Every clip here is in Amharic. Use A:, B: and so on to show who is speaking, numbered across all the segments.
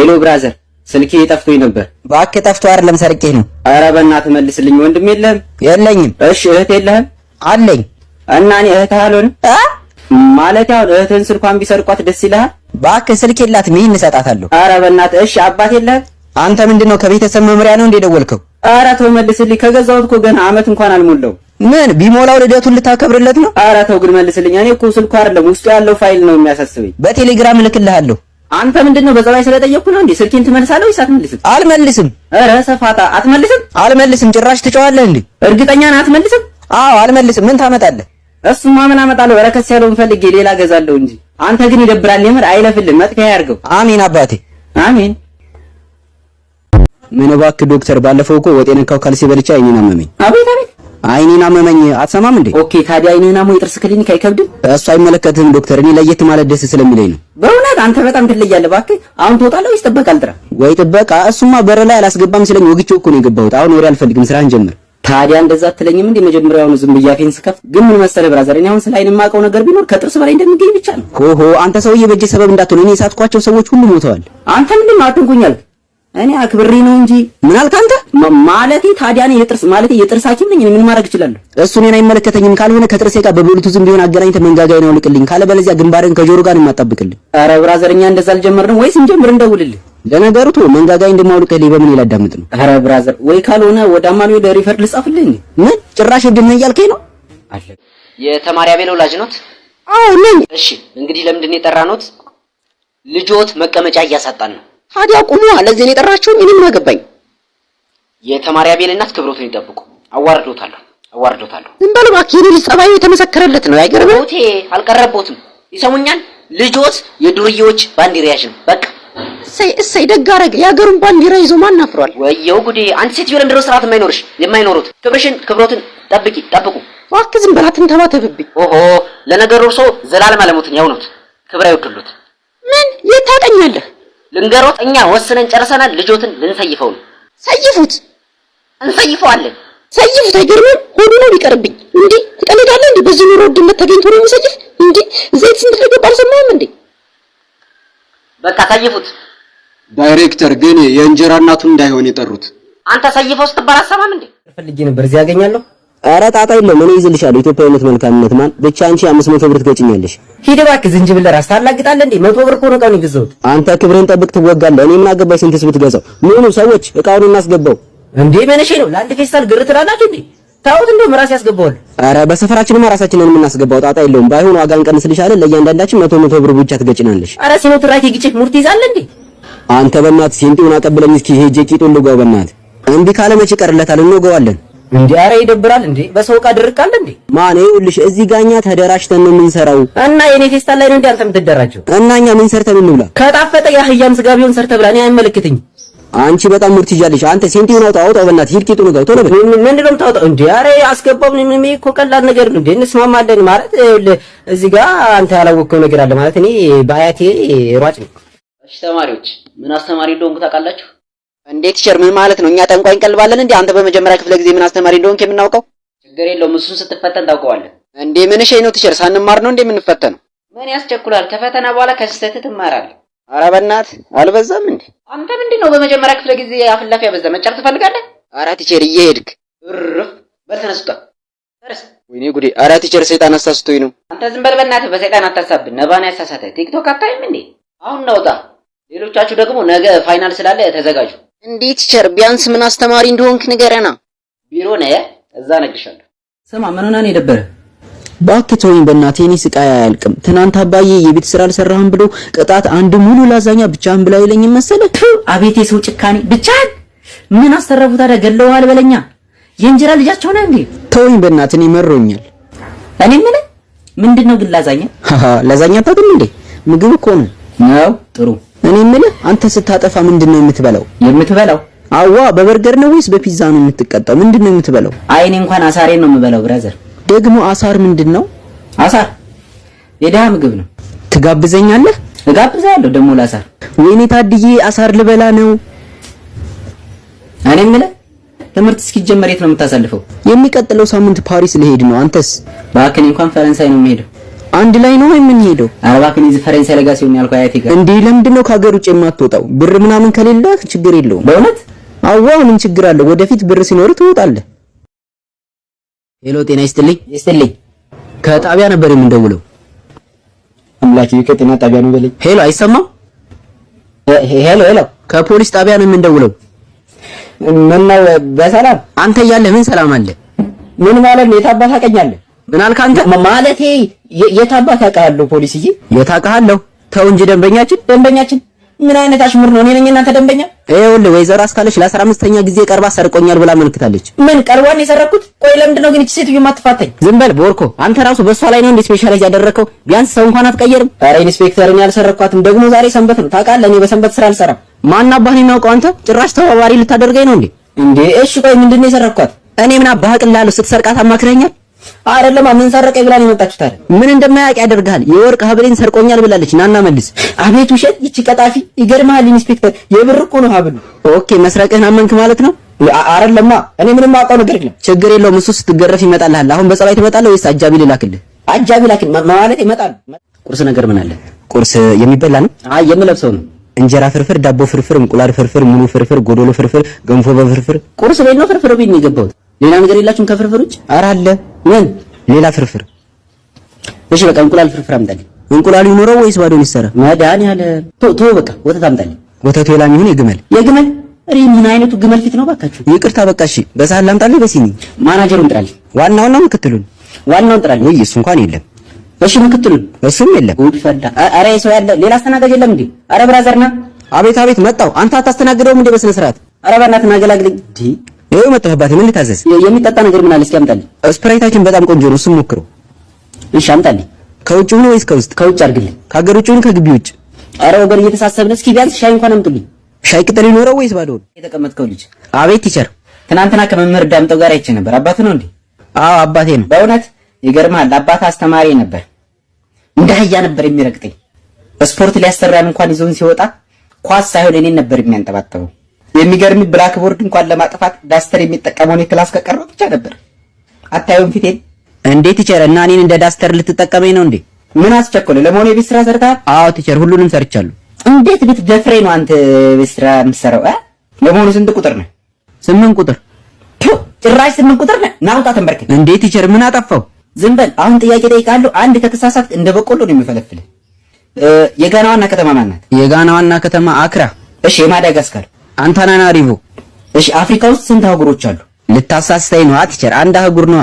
A: ሄሎ ብራዘር፣ ስልኬ ጠፍቶኝ ነበር።
B: እባክህ ጠፍቶ አይደለም ሰርቄህ ነው።
A: ኧረ በእናትህ መልስልኝ። ወንድም የለህም?
B: የለኝም።
A: እሺ እህት የለህም?
B: አለኝ።
A: እና እኔ እህት አልሆንም ማለት ያው እህትህን ስልኳን ቢሰርቋት ደስ ይልሃል?
B: እባክህ ስልክ የላትም፣ ይሄን እሰጣታለሁ።
A: ኧረ በእናትህ እሺ። አባት የለህም?
B: አንተ ምንድነው ከቤተሰብ መምሪያ ነው እንደ ደወልከው?
A: ኧረ ተው መልስልኝ። ከገዛሁት እኮ ገና አመት እንኳን አልሞላው።
B: ምን ቢሞላው ልደቱን ልታከብርለት ነው?
A: ኧረ ተው ግን መልስልኝ። እኔ እኮ ስልኩ አይደለም ውስጡ ያለው ፋይል ነው የሚያሳስበኝ።
B: በቴሌግራም እልክልሃለሁ።
A: አንተ ምንድነው በጸባይ ስለጠየቅኩ ነው እንዴ? ስልኬን ትመልሳለህ ወይስ አትመልስም?
B: አልመልስም።
A: ኧረ ሰፋታ አትመልስም?
B: አልመልስም። ጭራሽ ትጨዋለህ እንዴ?
A: እርግጠኛ ነህ አትመልስም?
B: አዎ አልመልስም። ምን ታመጣለህ?
A: እሱማ ምን አመጣለሁ? በረከስ ያለውን ፈልጌ ሌላ ገዛለሁ እንጂ። አንተ ግን ይደብራል። የምር አይለፍልም። መጥፊያ ያርገው።
B: አሜን አባቴ
A: አሜን።
B: ምን እባክህ ዶክተር፣ ባለፈው እኮ ወጥ የነካው ካልሲ በልቼ አይኔን አመመኝ።
A: አቤት አቤት፣
B: አይኔን አመመኝ። አትሰማም እንዴ?
A: ኦኬ ታዲያ አይኔን አሞ የጥርስ ክሊኒክ አይከብድም?
B: እሱ አይመለከትህም ዶክተር። እኔ ለየት ማለት ደስ ስለሚለኝ ነው።
A: በእውነት አንተ በጣም ትለያለህ። እባክህ አሁን ትወጣለህ ወይስ ጥበቃ ልጥራ?
B: ወይ ጥበቃ? እሱማ በር ላይ አላስገባም ስለኝ ወግቼው እኮ ነው የገባሁት። አሁን ወሬ አልፈልግም፣ ስራህን ጀምር።
A: ታዲያ እንደዛ አትለኝም እንዴ? መጀመሪያውኑ ዝም ብያፌን ስከፍት ግን ምን መሰለህ ብራዘር፣ እኔ አሁን ስለ አይን የማውቀው ነገር ቢኖር ከጥርስ በላይ እንደሚገኝ ብቻ ነው።
B: ሆሆ አንተ ሰውዬ በእጄ ሰበብ እንዳትሆን። እኔ የሳትኳቸው ሰዎች ሁሉ ሞተዋል።
A: አንተ ምንድን ነው አትንኩኛል? እኔ አክብሬ ነው እንጂ።
B: ምን አልክ አንተ?
A: ማለቴ ታዲያ እኔ የጥርስ ሐኪም ነኝ። ምን ማድረግ እችላለሁ?
B: እሱ እኔን አይመለከተኝም። ካልሆነ ከጥርሴ ጋር በብሉቱዝም ቢሆን አገናኝተህ መንጋጋዬን አውልቅልኝ። ካለበለዚያ ግንባርን ከጆሮ ጋር ነው የማጣብቅልኝ።
A: ኧረ ብራዘር እኛ እንደዛ አልጀመርንም። ወይስ እንጀምር? እንደውልልህ።
B: ለነገሩ ቶ መንጋጋዬን እንደማውልቅልኝ በምን ይላዳምጥ ነው?
A: ኧረ ብራዘር ወይ ካልሆነ ወደ አማኑ ወደ ሪፈር ልጻፍልኝ።
B: ምን ጭራሽ እድል ነኝ እያልከኝ ነው?
A: አለ የተማሪ አቤል ወላጅ ኖት?
B: አዎ ነኝ።
A: እሺ እንግዲህ ለምንድን ነው የጠራኖት? ልጆት መቀመጫ እያሳጣን ነው።
B: ታዲያ ቁሙ። ለዚህ ነው የጠራችሁኝ? እኔ ምን አገባኝ?
A: የተማሪ አቤል እናት ክብሮትን ይጠብቁ። አዋርዶታለሁ።
B: ዝም በል እባክህ። የኔ ልጅ ጸባዩ የተመሰከረለት ነው። አይገርምም?
A: ኦቴ አልቀረቦትም። ይሰሙኛል? ልጆት የዱርዬዎች ባንዲራ ያዥ ነው። በቃ
B: እሰይ ደግ አደረገ። የሀገሩን ባንዲራ ይዞ ማን አፍሯል?
A: ወየው ጉዴ! አንቺ ሴትዮ ለምንድን ነው ስርዓት የማይኖሩት? ክብሮትን ጠብቁ።
B: እባክህ ዝም በል አትንተባተብብኝ።
A: ኦሆ ለነገሩ እርሶ ዘላለም አለሙትን ያውኑት። ክብር አይወድሉት።
B: ምን የት ታውቀኛለህ?
A: ልንገሮት፣ እኛ ወስነን ጨርሰናል። ልጆትን ልንሰይፈው ነው።
B: ሰይፉት።
A: እንሰይፈዋለን።
B: ሰይፉት። አይገርምም? ሆዱ ነው ቢቀርብኝ። እንዴ ትቀልዳለህ እንዴ? በዚህ ኑሮ ውድነት ተገኝቶ ነው የሚሰይፍ እንዴ? ዘይት ስንት እንደገባ አልሰማህም እንዴ?
A: በቃ ሰይፉት።
C: ዳይሬክተር ግን የእንጀራ እናቱን እንዳይሆን የጠሩት።
A: አንተ ሰይፈው ስትባል አሰማም እንዴ?
B: ፈልጌ ነበር። እዚህ ያገኛለሁ። ኧረ ጣጣ የለውም። እኔ ይዝልሻለሁ። ኢትዮጵያዊነት መልካምነት ማን ብቻ አንቺ 500 ብር ትገጭኛለሽ።
A: ሂድ እባክህ። ዝንጅብል ራስ ታላግጣለህ እንዴ? 100 ብር እኮ ነው እቃውን የገዛሁት።
B: አንተ ክብርን ጠብቅ ትወጋለህ። እኔ ምን አገባኝ ስንትስ ብትገዛው? ምኑ ሰዎች እቃውን እናስገባው
A: እንዴ? መነሼ ነው ለአንድ ፌስታል ግር ትላላችሁ እንዴ? ታውት እንደውም ራስ ያስገባዋል።
B: ኧረ በሰፈራችንማ ራሳችንን የምናስገባው ጣጣ የለውም። ባይሆን ዋጋ እንቀንስልሻለን። ለእያንዳንዳችን 100 ብር ብቻ ትገጭናለሽ።
A: ኧረ ሲኖትራክ ግጭት ሙርት ይዛል እንዴ?
B: አንተ በእናትህ ሴንቲውን አቀብለኝ እስኪ ሄጄ ቂጡን ልጓው በእናትህ። እምቢ ካለ መቼ ቀርለታል? እንወገዋለን
A: እንዴ? ኧረ ይደብራል እንዴ? በሰው ዕቃ ድርቃል እንዴ?
B: ማን ይኸውልሽ፣ እዚህ ጋኛ ተደራጅተን ነው የምንሰራው።
A: እና የኔ ፌስታል ላይ ነው እንዴ አንተ የምትደራጀው?
B: እና እኛ ምን ሰርተን እንብላ?
A: ከጣፈጠ የአህያም ስጋ ቢሆን ሰርተህ ብላ። እኔ አይመለከተኝም።
B: አንቺ በጣም ሙርት ይዣለሽ። አንተ ሴንቲውን አውጣው በእናትህ። ሂድ ቂጡን ልጓው ቶሎ በል።
A: ምንድን ነው የምታወጣው እንዴ? ኧረ አስገባው። ምን እኮ ቀላል ነገር ነው እንዴ? እንስማማለን ማለት እዚህ ጋር አንተ ያላወቅኸው ነገር አለ ማለት። እኔ በአያቴ ሯጭ ነኝ። እሺ ተማሪዎች፣ ምን አስተማሪ እንደሆንኩ ታውቃላችሁ?
B: እንዴት ቲቸር? ምን ማለት ነው? እኛ ጠንቋይ እንቀልባለን እንዴ? አንተ በመጀመሪያ ክፍለ ጊዜ ምን አስተማሪ እንደሆንክ የምናውቀው?
A: ችግር የለውም። እሱን ስትፈተን ታውቀዋለህ
B: እንዴ? ምን እሺ ነው ቲቸር? ሳንማር ነው እንዴ የምንፈተነው?
A: ምን ያስቸኩላል? ከፈተና በኋላ ከስህተትህ ትማራለህ።
B: ኧረ በእናትህ አልበዛም እንዴ?
A: አንተ ምንድነው በመጀመሪያ ክፍለ ጊዜ አፍላፊ ያበዛ? መጫር ትፈልጋለህ?
B: ኧረ ቲቸር እየሄድክ
A: እርፍ በተነስቷ ተረስ።
B: ወይኔ ጉዴ! ኧረ ቲቸር ሰይጣን አሳስቶኝ ነው።
A: አንተ ዝም በል በእናትህ። በሰይጣን አታሳብን። ነባን ያሳሳተ ቲክቶክ አታይም እንዴ? አሁን ነውጣ። ሌሎቻችሁ ደግሞ ነገ ፋይናል ስላለ ተዘጋጁ።
B: እንዴት ቲቸር? ቢያንስ ምን አስተማሪ እንደሆንክ ንገረና።
A: ቢሮ ነህ? እዛ እነግርሻለሁ። ስማ ምን ሆነህ ነው የደበረህ?
B: እባክህ ተወኝ በእናትህ። እኔ ስቃይ አያልቅም። ትናንት አባዬ የቤት ስራ አልሰራህም ብሎ ቅጣት አንድ ሙሉ ላዛኛ ብቻህን ብላ ይለኝ መሰለህ።
A: አቤት የሰው ጭካኔ! ብቻህን ምን አስተረፉ ታዲያ? ገለውሃል በለኛ። የእንጀራ ልጃቸው ነህ እንዴ?
B: ተወኝ በእናትህ፣ እኔ መሮኛል።
A: እኔ ምን ምንድነው ግን ላዛኛ?
B: ላዛኛ ታውቅም እንዴ? ምግብ እኮ ነው።
A: ጥሩ።
B: እኔ የምልህ አንተ ስታጠፋ ምንድነው የምትበላው? አዋ በበርገር ነው ወይስ በፒዛ ነው የምትቀጣው? ምንድነው የምትበላው?
A: አይ እኔ እንኳን አሳሬን ነው የምበላው ብራዘር።
B: ደግሞ አሳር ምንድነው?
A: አሳር የደሃ ምግብ ነው።
B: ትጋብዘኛለህ?
A: እጋብዛለሁ ደግሞ ለአሳር።
B: ወይኔ ታድዬ አሳር ልበላ ነው።
A: እኔ የምልህ ትምህርት እስኪጀመር የት ነው የምታሳልፈው?
B: የሚቀጥለው ሳምንት ፓሪስ ልሄድ ነው። አንተስ?
A: እባክህ እንኳን ፈረንሳይ ነው የምሄደው።
B: አንድ ላይ ነው የምንሄደው?
A: ኧረ እባክህ እዚህ ፈረንሳይ ለጋ ሲሆን ያልኩህ አያቴ ጋር
B: እንዴ። ለምንድን ነው ከሀገር ውጭ የማትወጣው? ብር ምናምን ከሌለ ችግር የለውም።
A: በእውነት
B: አዋ ምን ችግር አለ? ወደፊት ብር ሲኖር ትወጣለህ። ሄሎ ጤና ይስጥልኝ። ከጣቢያ ነበር የምንደውለው።
A: አምላኬ ከጤና ጣቢያ ነው በለኝ።
B: ሄሎ አይሰማም?
A: ሄሎ
B: ከፖሊስ ጣቢያ ነው የምንደውለው።
A: ምን ነው በሰላም?
B: አንተ እያለህ ምን ሰላም አለ?
A: ምን ማለት ነው? የታባህ ታውቀኛለህ?
B: ምን አልክ አንተ?
A: ማለቴ የታባህ ታውቃለህ? ፖሊስዬ
B: የታውቃለሁ። ተው እንጂ ደንበኛችን ምን አይነት አሽሙር ነው? እኔ ነኝ እናንተ ደንበኛ? ይኸውልህ ወይዘሮ አስካለች ለ15ኛ ጊዜ ቀርባ ሰርቆኛል ብላ መልክታለች።
A: ምን ቀርቧን የሰረኩት? ቆይ ለምንድን ነው ግን እቺ ሴትዮ የማትፋተኝ?
B: ዝም በል ቦርኮ። አንተ ራሱ በሷ ላይ ነው እንደ ስፔሻላይዝ ያደረከው። ቢያንስ ሰው እንኳን አትቀየርም።
A: ኧረ ኢንስፔክተር እኔ አልሰረኳትም። ደግሞ ዛሬ ሰንበት ነው ታውቃለህ። እኔ በሰንበት ስራ አልሰራም።
B: ማን አባህ ነው የሚያውቀው? አንተ ጭራሽ ተባባሪ ልታደርገኝ ነው እንዴ?
A: እሺ ቆይ ምንድን ነው የሰረኳት?
B: እኔ ምን አባህ አቅልላለሁ? ስትሰርቃት አማክረኛል?
A: አይደለም ምን ሰረቀኝ ብላ ነው የመጣችሁት አይደል?
B: ምን እንደማያውቅ ያደርጋል። የወርቅ ሀብሌን ሰርቆኛል ብላለች። ናና መልስ።
A: አቤት ውሸት! ይቺ ቀጣፊ ይገርምሃል ኢንስፔክተር፣ የብር እኮ ነው ሀብሉ።
B: ኦኬ መስረቅህን አመንክ ማለት ነው?
A: አይደለማ እኔ ምንም አውቀው ነገር የለም።
B: ችግር የለውም እሱ ስትገረፍ ይመጣልሃል። አሁን በጸባይ ትመጣለህ ወይስ አጃቢ ልላክልህ?
A: አጃቢ ላክልኝ ማለት ይመጣል።
B: ቁርስ ነገር ምን አለ? ቁርስ የሚበላ ነው?
A: አይ የምለብሰው ነው።
B: እንጀራ ፍርፍር፣ ዳቦ ፍርፍር፣ እንቁላል ፍርፍር፣ ሙሉ ፍርፍር፣ ጎዶሎ ፍርፍር፣ ገንፎ በፍርፍር።
A: ቁርስ ቤት ነው ፍርፍር ቤት ነው የገባሁት። ሌላ ነገር የላችሁም ከፍርፍር ውጭ?
B: ኧረ አለ።
A: ምን
B: ሌላ ፍርፍር?
A: እሺ በቃ እንቁላል ፍርፍር አምጣልኝ።
B: እንቁላሉ ይኖረው ወይስ ባዶን ይሰራ?
A: መድኃኒዓለም ቶ በቃ ወተት አምጣልኝ።
B: ወተቱ የላም ይሁን የግመል?
A: እሪ ምን አይነቱ ግመል ፊት ነው ባካችሁ?
B: ይቅርታ በቃ እሺ። በሳህን ላምጣልህ በሲኒ?
A: ማናጀሩን ጥራልኝ።
B: ዋናውና ምክትሉን?
A: ዋናውን ጥራልኝ።
B: ወይ እሱ እንኳን የለም።
A: እሺ ምክትሉን?
B: እሱም የለም።
A: ጉድ ፈላ። ኧረ ሰው ያለ ሌላ አስተናጋጅ የለም እንዴ? ኧረ ብራዘርና
B: አቤት መጣው። አንተ አታስተናግደውም እንዴ በስነ ስርዓት?
A: ኧረ በእናትህ ናገላግልኝ።
B: ይኸው መጣሁ አባቴ። ምን ልታዘዝ?
A: የሚጠጣ ነገር ምን አለ እስኪ አምጣልኝ።
B: ስፕራይታችን በጣም ቆንጆ ነው፣ እሱም ሞክረው።
A: እሺ አምጣልኝ።
B: ከውጭ ሆኖ ወይስ ከውስጥ?
A: ከውጭ አድርግልኝ።
B: ከሀገር ውጭ ሆኖ ከግቢ ውጭ?
A: ኧረ ወገን እየተሳሰብን፣ እስኪ ቢያንስ ሻይ እንኳን አምጡልኝ።
B: ሻይ ቅጠል ይኖረው ወይስ ባዶ?
A: የተቀመጥከው ልጅ?
B: አቤት ቲቸር።
A: ትናንትና ከመምህር ዳምጠው ጋር አይቼ ነበር። አባትህ ነው እንዴ?
B: አዎ አባቴ ነው።
A: በእውነት ይገርምሃል፣ አባትህ አስተማሪ ነበር። እንደ አህያ ነበር የሚረግጠኝ። ስፖርት ሊያሰራን እንኳን ይዞን ሲወጣ ኳስ ሳይሆን እኔን ነበር የሚያንጠባጥበው። የሚገርም ብላክቦርድ እንኳን ለማጥፋት ዳስተር የሚጠቀመውን የክላስ ከቀረው ብቻ ነበር። አታዩም ፊቴን?
B: እንዴት ቲቸር? እና እኔን እንደ ዳስተር ልትጠቀመኝ ነው እንዴ?
A: ምን አስቸኮለ? ለመሆኑ የቤት ስራ ሰርተሃል?
B: አዎ ቲቸር፣ ሁሉንም ሰርቻለሁ።
A: እንዴት ብትደፍሬ ነው አንተ ቤት ስራ የምትሰራው? ለመሆኑ ስንት ቁጥር ነህ?
B: 8 ቁጥር።
A: ጭራሽ 8 ቁጥር ነህ? ናውጣ ተንበርክ።
B: እንዴት ቲቸር? ምን አጠፋው?
A: ዝም በል። አሁን ጥያቄ ጠይቃለሁ። አንድ ከተሳሳትክ እንደ በቆሎ ነው የሚፈለፍልህ። የጋና ዋና ከተማ ማን ናት?
B: የጋና ዋና ከተማ አክራ።
A: እሺ የማዳጋስካር?
B: አንታናናሪቮ።
A: እሺ አፍሪካ ውስጥ ስንት አህጉሮች አሉ?
B: ልታሳስተኝ ነው ቲቸር? አንድ አህጉር ነዋ።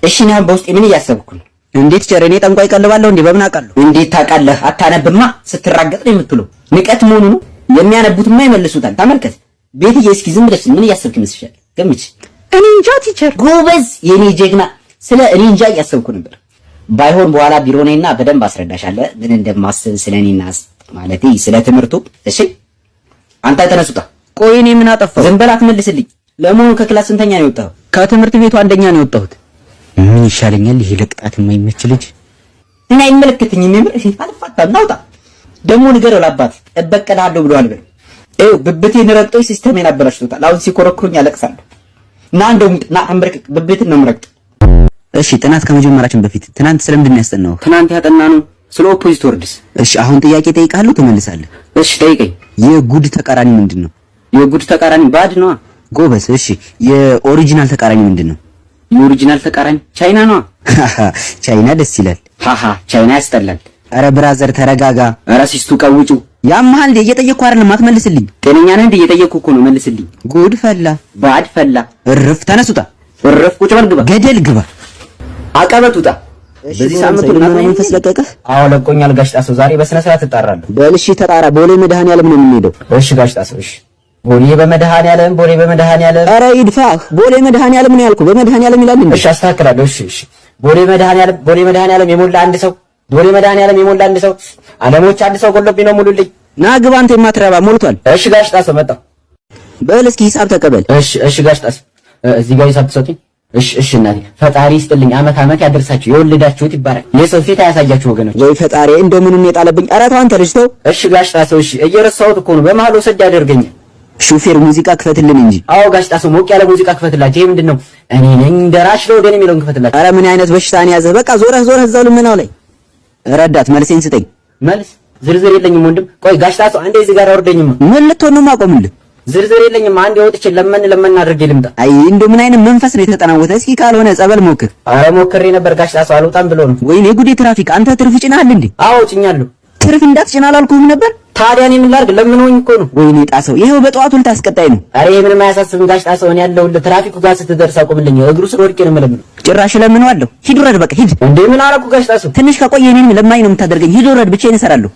A: እሺ ነው በውስጥ ምን እያሰብኩ ነው?
B: እንዴት ቲቸር? እኔ ጠንቋይ ቀልባለሁ እንዴ? በምን አውቃለሁ?
A: እንዴት ታውቃለህ? አታነብማ። ስትራገጥ ነው የምትለው። ንቀት መሆኑ ነው። የሚያነቡትማ ይመልሱታል። ተመልከት ቤትዬ፣ እስኪ ዝም ብለሽ ምን እያሰብክ ይመስልሻል? ገምች።
B: እኔ እንጃ ቲቸር።
A: ጎበዝ የኔ ጀግና። ስለ እኔ እንጃ እያሰብኩ ነበር። ባይሆን በኋላ ቢሮ ነኝና በደንብ አስረዳሻለሁ ምን እንደማስብ ስለኔና ማለቴ ስለ ትምህርቱ። እሺ አንተ ተነሱታ።
B: ቆይ እኔ ምን አጠፋው?
A: ዝም በል አትመልስልኝ። ለመሆኑ ከክላስ ስንተኛ ነው የወጣው?
B: ከትምህርት ቤቱ አንደኛ ነው የወጣሁት። ምን ይሻለኛል? ይሄ ለቅጣት የማይመች ልጅ
A: እና አይመለከተኝም። የምር አልፋታም። ናውጣ ደግሞ ንገረው ለአባት እበቀልሃለሁ ብለዋል። በል ይኸው ብብቴን ረግጦኝ ሲስተሜን አበላሽቶታል። አሁን ሲኮረኩሩኝ አለቅሳለሁ። ና እንደውም ና አንበርክክ፣ ብብትን ነው የምረግጥ።
B: እሺ ጥናት ከመጀመራችን በፊት ትናንት ስለምንድን ነው ያስጠናው?
A: ትናንት ያጠናነው ስለ ኦፖዚት ወርድስ።
B: እሺ አሁን ጥያቄ ጠይቃለሁ ትመልሳለህ።
A: እሺ ጠይቀኝ።
B: የጉድ ተቃራኒ ምንድን ነው?
A: የጉድ ተቃራኒ ባድ ነዋ።
B: ጎበዝ። እሺ የኦሪጂናል ተቃራኒ ምንድን ነው?
A: የኦሪጂናል ተቃራኒ ቻይና ነዋ።
B: ቻይና ደስ ይላል።
A: ሃሃ ቻይና ያስጠላል።
B: አረ ብራዘር ተረጋጋ።
A: ራሲስቱ ቀውጩ።
B: ያማል እንደ እየጠየቅኩ አይደለም አትመልስልኝ።
A: ጤነኛ ነህ እንደ እየጠየቅኩ እኮ ነው መልስልኝ።
B: ጉድ ፈላ
A: ባድ ፈላ።
B: እርፍ ተነሱታ።
A: እርፍ ቁጭ በል ግባ።
B: ገደል ግባ።
A: አቀበቱታ። በዚህ ሳምንት
B: እና መንፈስ ለቀቀህ?
A: አዎ ለቆኛል ጋሽ ጣሰው። ዛሬ በስነ ስርዓት ትጣራለህ።
B: በል እሺ ተጣራ። ቦሌ መድኃኒዓለም ነው የምንሄደው።
A: እሺ ጋሽ ጣሰው እሺ። ቦሌ በመድኃኒዓለም ቦሌ በመድኃኒዓለም።
B: ኧረ ይድፋህ። ቦሌ መድኃኒዓለም ነው ያልኩህ። በመድኃኒዓለም ይላል እንዴ?
A: እሺ አስተካክላለሁ። እሺ እሺ። ቦሌ መድኃኒዓለም የሞላ አንድ ሰው። ቦሌ መድኃኒዓለም የሞላ አንድ ሰው። አለሞች አንድ ሰው ጎሎብኝ ነው ሙሉልኝ።
B: ና ግባ አንተ የማትረባ ሞልቷል።
A: እሺ ጋሽ ጣሰው መጣሁ።
B: በል እስኪ ሂሳብ ተቀበል።
A: እሺ እሺ ጋሽ ጣሰው እዚህ ጋር ሂሳብ ትሰጡኝ? እሺ እሺ እናቴ ፈጣሪ ይስጥልኝ። አመት አመት ያደርሳችሁ የወለዳችሁት ይባረክ። የሰው ፊት አያሳያችሁ ወገኖች።
B: ወይ ፈጣሪ እንደው ምኑን የጣለብኝ። ኧረ ተው አንተ ልጅ ተው።
A: እሺ ጋሽ ጣሰው እሺ። እየረሳሁት እኮ ነው። በመሀል ወሰድ ያደርገኛል።
B: ሹፌር ሙዚቃ ክፈትልን እንጂ።
A: አዎ ጋሽ ጣሰው ሞቅ ያለ ሙዚቃ ክፈትላቸው። ይሄ ምንድነው? እኔ ነኝ ደራሽ ነው ወደኔ የሚለውን ክፈትላቸው።
B: ኧረ ምን አይነት በሽታ ነው ያዘህ? በቃ ዞረህ እዛው ልመናው ላይ ረዳት መልሴን ስጠኝ።
A: መልስ ዝርዝር የለኝም ወንድም። ቆይ ጋሽ ጣሰው አንዴ እዚህ ጋር አውርደኝማ።
B: ምን ልትሆን ነው የማቆምልህ?
A: ዝርዝር የለኝም። አንዴ ወጥቼ ለምን አድርጌ ልምጣ?
B: አይ እንደው ምን አይነት መንፈስ ነው የተጠናወተ? እስኪ ካልሆነ ጸበል ሞክር።
A: ኧረ ሞክሬ ነበር ጋሽ ጣሰው አልወጣም ብሎ ነው።
B: ወይኔ ጉዴ! ትራፊክ አንተ ትርፍ ጭናል እንዴ?
A: አዎ ጭኛለሁ።
B: ትርፍ እንዳትጭና አላልኩህም ነበር?
A: ታዲያ እኔ ምን ላድርግ? ለምን ሆኝ እኮ ነው።
B: ወይኔ ጣሰው ይሄው በጠዋቱ ልታስቀጣይ ነው።
A: አረ ምንም አያሳስብም ጋሽ ጣሰው፣ እኔ ያለሁልህ ትራፊኩ ጋር ስትደርስ አቁምልኝ። እግሩ ስር ወድቄ ነው የምለምነው።
B: ጭራሽ ለምነው አለው። ሂድ ውረድ፣ በቃ ሂድ።
A: እንዴ ምን አደረኩ ጋሽ ጣሰው?
B: ትንሽ ከቆየ እኔንም ለማኝ ነው የምታደርገኝ። ሂድ ውረድ፣ ብቻዬን እሰራለሁ።